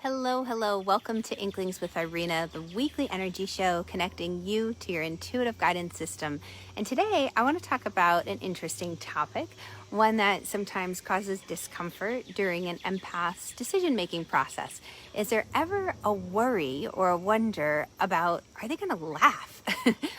Hello, hello. Welcome to Inklings with Irena, the weekly energy show connecting you to your intuitive guidance system. And today I want to talk about an interesting topic, one that sometimes causes discomfort during an empath's decision-making process. Is there ever a worry or a wonder about, are they going to laugh?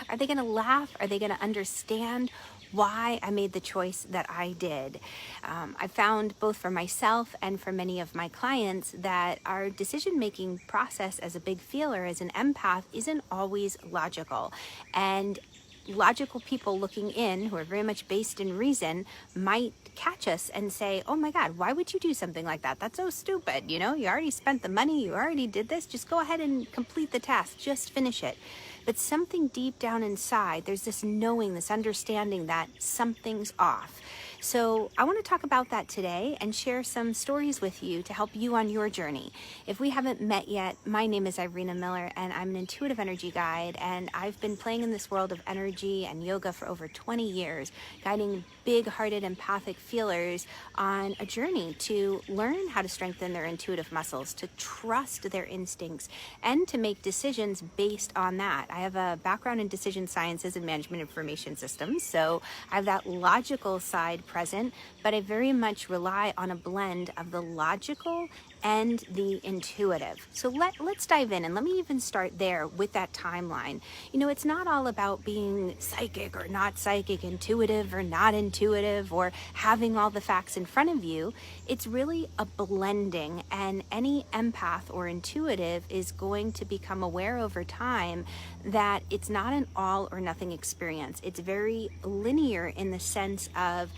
Are they going to laugh? Are they going to understand why I made the choice that I did? I found both for myself and for many of my clients that our decision-making process as a big feeler, as an empath, isn't always logical. And logical people looking in, who are very much based in reason, might catch us and say, oh my God, why would you do something like that? That's so stupid. You already spent the money, you already did this, just go ahead and complete the task, just finish it. But something deep down inside, there's this knowing, this understanding that something's off. So I want to talk about that today and share some stories with you to help you on your journey. If we haven't met yet, my name is Irena Miller and I'm an intuitive energy guide, and I've been playing in this world of energy and yoga for over 20 years, guiding big-hearted empathic feelers on a journey to learn how to strengthen their intuitive muscles, to trust their instincts, and to make decisions based on that. I have a background in decision sciences and management information systems, so I have that logical side present, but I very much rely on a blend of the logical and the intuitive. So let's dive in, and let me even start there with that timeline. It's not all about being psychic or not psychic, intuitive or not intuitive, or having all the facts in front of you. It's really a blending, and any empath or intuitive is going to become aware over time that it's not an all or nothing experience. It's very linear in the sense of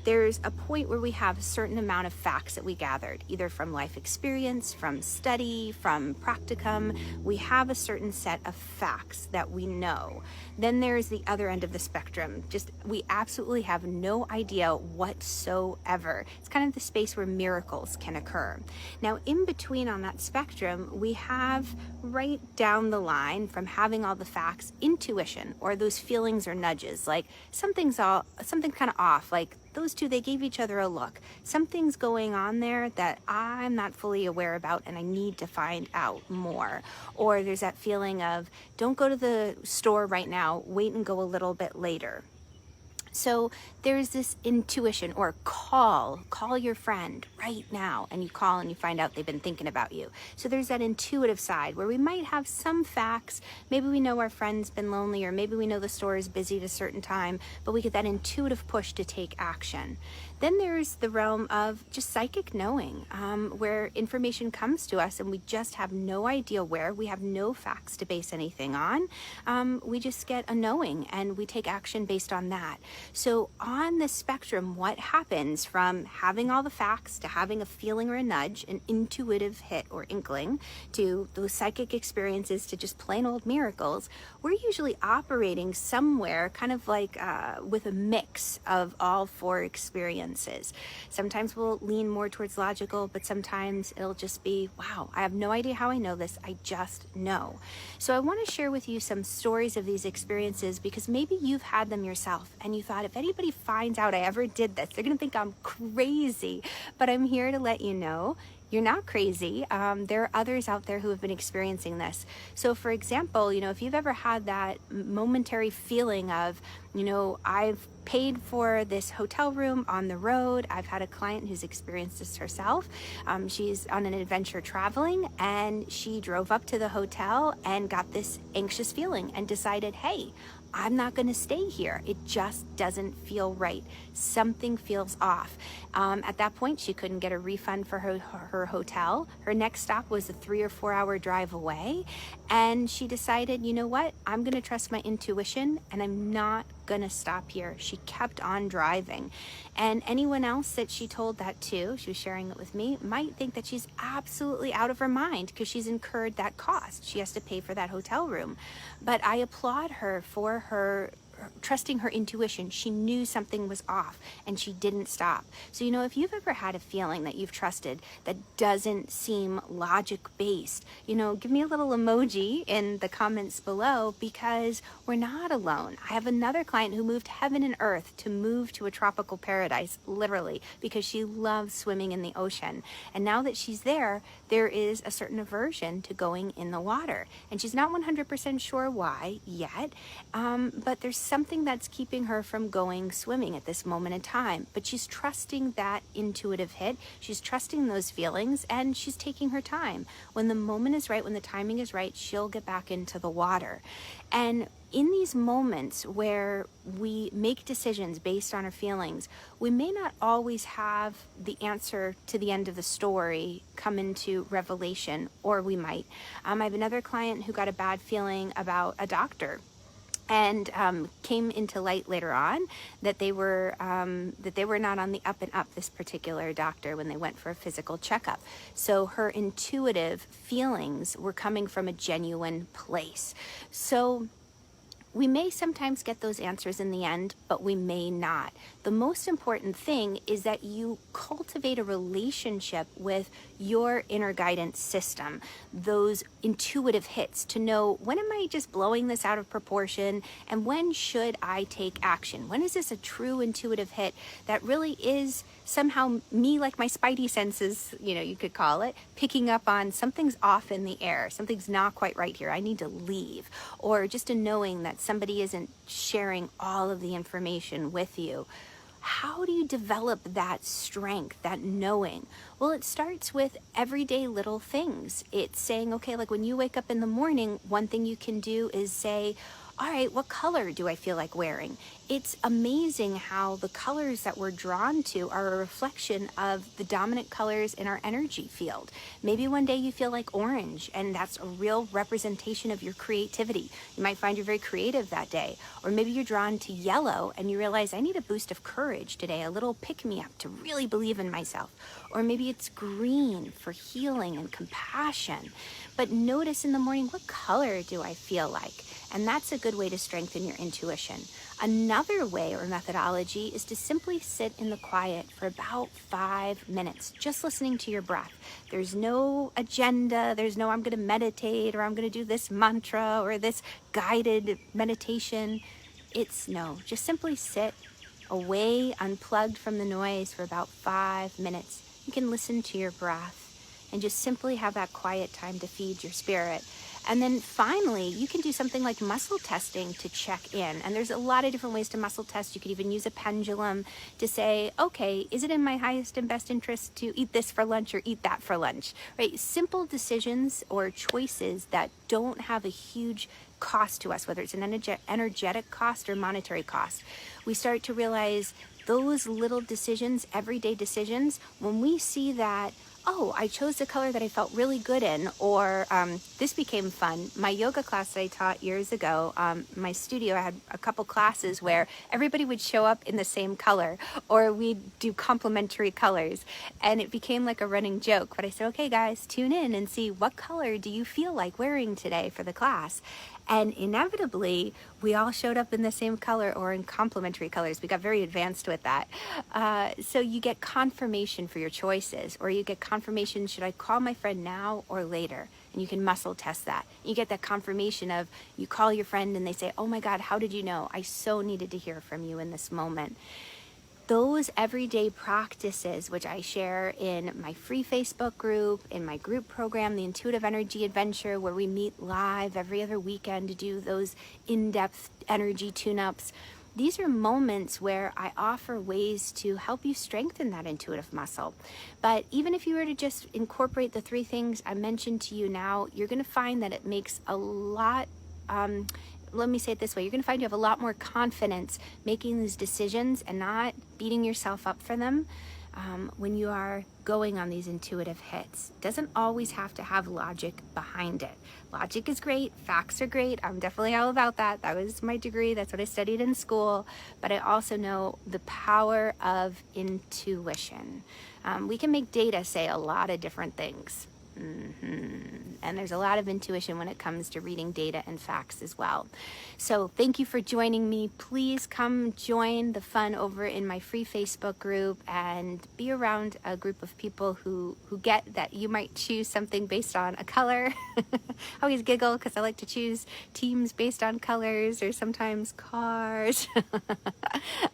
there's a point where we have a certain amount of facts that we gathered, either from life experience, from study, from practicum. We have a certain set of facts that we know. Then there's the other end of the spectrum. We absolutely have no idea whatsoever. It's kind of the space where miracles can occur. Now, in between on that spectrum, we have right down the line from having all the facts, intuition, or those feelings or nudges, like something's kind of off, like those two, they gave each other a look. Something's going on there that I'm not fully aware about and I need to find out more. Or there's that feeling of, don't go to the store right now, wait and go a little bit later. So there's this intuition, or call your friend right now, and you call and you find out they've been thinking about you. So there's that intuitive side where we might have some facts. Maybe we know our friend's been lonely, or maybe we know the store is busy at a certain time, but we get that intuitive push to take action. Then there's the realm of just psychic knowing, where information comes to us and we just have no idea where. We have no facts to base anything on. We just get a knowing and we take action based on that. So on the spectrum, what happens from having all the facts to having a feeling or a nudge, an intuitive hit or inkling, to those psychic experiences to just plain old miracles, we're usually operating somewhere kind of like with a mix of all four experiences. Sometimes we'll lean more towards logical, but sometimes it'll just be, wow, I have no idea how I know this, I just know. So I want to share with you some stories of these experiences, because maybe you've had them yourself and you thought, if anybody finds out I ever did this, they're going to think I'm crazy. But I'm here to let you know you're not crazy. There are others out there who have been experiencing this. So for example, if you've ever had that momentary feeling of, I've paid for this hotel room on the road. I've had a client who's experienced this herself. She's on an adventure traveling, and she drove up to the hotel and got this anxious feeling and decided, hey, I'm not going to stay here. It just doesn't feel right. Something feels off. At that point, she couldn't get a refund for her hotel. Her next stop was a 3 or 4 hour drive away. And she decided, you know what? I'm going to trust my intuition and I'm not going to stop here. She kept on driving. And anyone else that she told that to, she was sharing it with me, might think that she's absolutely out of her mind because she's incurred that cost. She has to pay for that hotel room. But I applaud her for her trusting her intuition. She knew something was off and she didn't stop. So, if you've ever had a feeling that you've trusted that doesn't seem logic based, give me a little emoji in the comments below, because we're not alone. I have another client who moved heaven and earth to move to a tropical paradise, literally, because she loves swimming in the ocean. And now that she's there is a certain aversion to going in the water. And she's not 100% sure why yet, but there's something that's keeping her from going swimming at this moment in time. But she's trusting that intuitive hit. She's trusting those feelings, and she's taking her time. When the moment is right, when the timing is right, she'll get back into the water. And in these moments where we make decisions based on our feelings, we may not always have the answer to the end of the story come into revelation, or we might. I have another client who got a bad feeling about a doctor, and came into light later on that they were not on the up and up, this particular doctor, when they went for a physical checkup. So her intuitive feelings were coming from a genuine place. So we may sometimes get those answers in the end, but we may not. The most important thing is that you cultivate a relationship with your inner guidance system, those intuitive hits, to know, when am I just blowing this out of proportion, and when should I take action? When is this a true intuitive hit that really is somehow me, like my spidey senses, you could call it, picking up on something's off in the air, something's not quite right here, I need to leave, or just a knowing that somebody isn't sharing all of the information with you. How do you develop that strength, that knowing? Well, it starts with everyday little things. It's saying, okay, like when you wake up in the morning, one thing you can do is say, all right, what color do I feel like wearing? It's amazing how the colors that we're drawn to are a reflection of the dominant colors in our energy field. Maybe one day you feel like orange, and that's a real representation of your creativity. You might find you're very creative that day. Or maybe you're drawn to yellow and you realize, I need a boost of courage today, a little pick-me-up to really believe in myself. Or maybe it's green for healing and compassion. But notice in the morning, what color do I feel like? And that's a good way to strengthen your intuition. Another way or methodology is to simply sit in the quiet for about 5 minutes, just listening to your breath. There's no agenda. There's no, I'm going to meditate, or I'm going to do this mantra or this guided meditation. It's no, just simply sit away, unplugged from the noise for about 5 minutes. You can listen to your breath and just simply have that quiet time to feed your spirit. And then finally, you can do something like muscle testing to check in. And there's a lot of different ways to muscle test. You could even use a pendulum to say, okay, is it in my highest and best interest to eat this for lunch or eat that for lunch, right? Simple decisions or choices that don't have a huge cost to us, whether it's an energetic cost or monetary cost. We start to realize those little decisions, everyday decisions, when we see that, oh, I chose the color that I felt really good in, or this became fun. My yoga class that I taught years ago, my studio, I had a couple classes where everybody would show up in the same color, or we'd do complementary colors, and it became like a running joke. But I said, okay guys, tune in and see, what color do you feel like wearing today for the class? And inevitably, we all showed up in the same color or in complementary colors. We got very advanced with that. So you get confirmation for your choices, or you get confirmation, should I call my friend now or later? And you can muscle test that. You get that confirmation of, you call your friend and they say, oh my God, how did you know? I so needed to hear from you in this moment. Those everyday practices, which I share in my free Facebook group, in my group program, the Intuitive Energy Adventure, where we meet live every other weekend to do those in-depth energy tune-ups. These are moments where I offer ways to help you strengthen that intuitive muscle. But even if you were to just incorporate the 3 things I mentioned to you now, you're going to find that it makes a lot let me say it this way, you're going to find you have a lot more confidence making these decisions and not beating yourself up for them when you are going on these intuitive hits. It doesn't always have to have logic behind it. Logic is great, facts are great, I'm definitely all about that. That was my degree, that's what I studied in school, but I also know the power of intuition. We can make data say a lot of different things. And there's a lot of intuition when it comes to reading data and facts as well. So thank you for joining me. Please come join the fun over in my free Facebook group and be around a group of people who get that you might choose something based on a color. I always giggle because I like to choose teams based on colors or sometimes cars.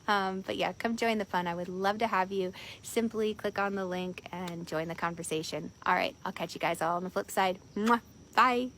But yeah, come join the fun. I would love to have you. Simply click on the link and join the conversation. All right, I'll catch you guys all on the flip side. Mwah. Bye.